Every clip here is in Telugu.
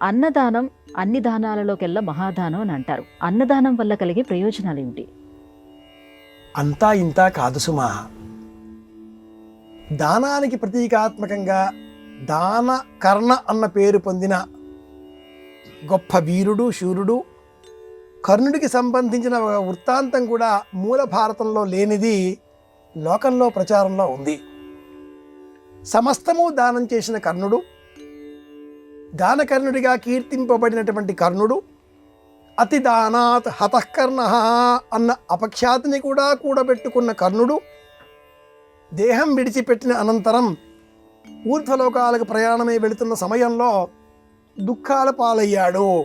అన్నదానం అన్ని దానాలలోకెల్లా మహాదానం అని అంటారు. అన్నదానం వల్ల కలిగే ప్రయోజనాలు ఏమిటి? అంతా ఇంతా కాదు సుమా. దానానికి ప్రతీకాత్మకంగా దాన కర్ణ అన్న పేరు పొందిన గొప్ప వీరుడు శూరుడు కర్ణుడికి సంబంధించిన ఒక వృత్తాంతం కూడా మూల భారతంలో లేనిది లోకంలో ప్రచారంలో ఉంది. సమస్తము దానం చేసిన కర్ణుడు, దానకర్ణుడిగా కీర్తింపబడినటువంటి కర్ణుడు, అతి దానాత్ హతఃకర్ణ అన్న అపఖ్యాతిని కూడా కూడబెట్టుకున్న కర్ణుడు దేహం విడిచిపెట్టిన అనంతరం ఊర్ధ్వలోకాలకు ప్రయాణమై వెళుతున్న సమయంలో దుఃఖాల పాలయ్యాడు.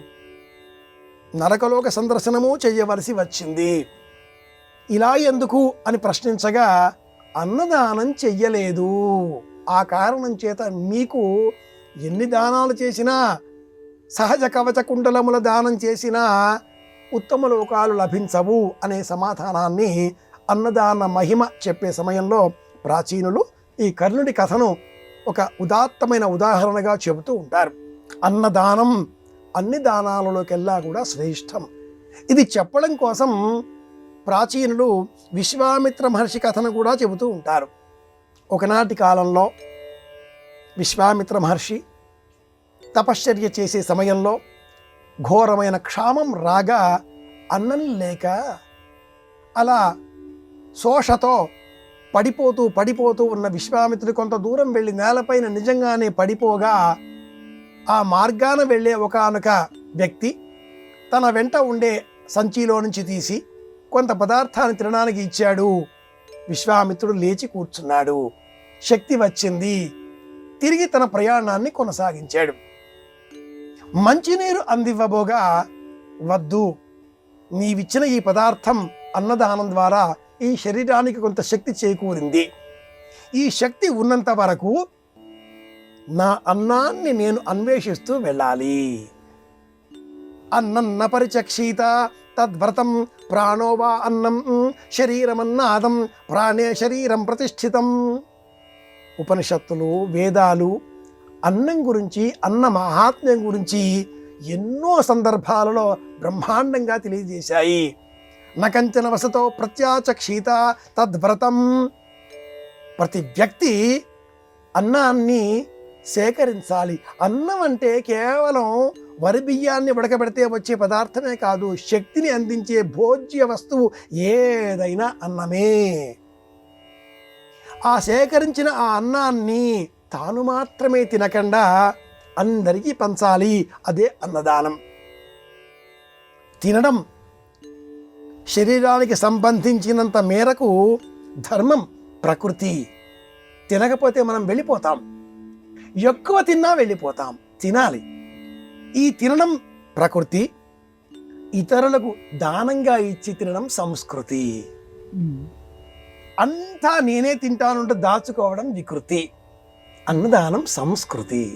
నరకలోక సందర్శనము చేయవలసి వచ్చింది. ఇలా ఎందుకు అని ప్రశ్నించగా అన్నదానం చెయ్యలేదు. ఆ కారణం చేత మీకు ఎన్ని దానాలు చేసినా, సహజ కవచ కుండలముల దానం చేసినా ఉత్తమ లోకాలు లభించవు అనే సమాధానాన్ని అన్నదాన మహిమ చెప్పే సమయంలో ప్రాచీనులు ఈ కర్ణుడి కథను ఒక ఉదాత్తమైన ఉదాహరణగా చెబుతూ ఉంటారు. అన్నదానం అన్ని దానాలలోకెల్లా కూడా శ్రేష్టం. ఇది చెప్పడం కోసం ప్రాచీనులు విశ్వామిత్ర మహర్షి కథను కూడా చెబుతూ ఉంటారు. ఒకనాటి కాలంలో విశ్వామిత్ర మహర్షి తపశ్చర్య చేసే సమయంలో ఘోరమైన క్షామం రాగా అన్నం లేక అలా శోషతో పడిపోతూ ఉన్న విశ్వామిత్రుడు కొంత దూరం వెళ్ళి నేలపైన నిజంగానే పడిపోగా ఆ మార్గాన వెళ్ళే ఒకానొక వ్యక్తి తన వెంట ఉండే సంచిలో నుంచి తీసి కొంత పదార్థాన్ని తినడానికి ఇచ్చాడు. విశ్వామిత్రుడు లేచి కూర్చున్నాడు. శక్తి వచ్చింది. తిరిగి తన ప్రయాణాన్ని కొనసాగించాడు. మంచినీరు అందివ్వబోగా, వద్దు, నీవిచ్చిన ఈ పదార్థం అన్నదానం ద్వారా ఈ శరీరానికి కొంత శక్తి చేకూరింది. ఈ శక్తి ఉన్నంత వరకు నా అన్నాన్ని నేను అన్వేషిస్తూ వెళ్ళాలి. అన్నన్న పరిచక్షీత తద్వ్రతం ప్రాణో వా అన్నం శరీరమన్నాదం ప్రాణే శరీరం ప్రతిష్ఠితం. ఉపనిషత్తులు, వేదాలు అన్నం గురించి, అన్న మహాత్మ్యం గురించి ఎన్నో సందర్భాలలో బ్రహ్మాండంగా తెలియజేశాయి. నకంచన వసతో ప్రత్యాచక్షీత తద్వ్రతం. ప్రతి వ్యక్తి అన్నాన్ని సేకరించాలి. అన్నం అంటే కేవలం వరి బియ్యాన్ని ఉడకబెడితే వచ్చే పదార్థమే కాదు, శక్తిని అందించే భోజ్య వస్తువు ఏదైనా అన్నమే. ఆ సేకరించిన ఆ అన్నాన్ని తాను మాత్రమే తినకుండా అందరికీ పంచాలి. అదే అన్నదానం. తినడం శరీరానికి సంబంధించినంత మేరకు ధర్మం, ప్రకృతి. తినకపోతే మనం వెళ్ళిపోతాం. ఎక్కువ తిన్నా వెళ్ళిపోతాం. తినాలి. ఈ తినడం ప్రకృతి, ఇతరులకు దానంగా ఇచ్చి తినడం సంస్కృతి. అంతా నేనే తింటానంటే దాచుకోవడం వికృతి. అన్నదానం సంస్కృతి.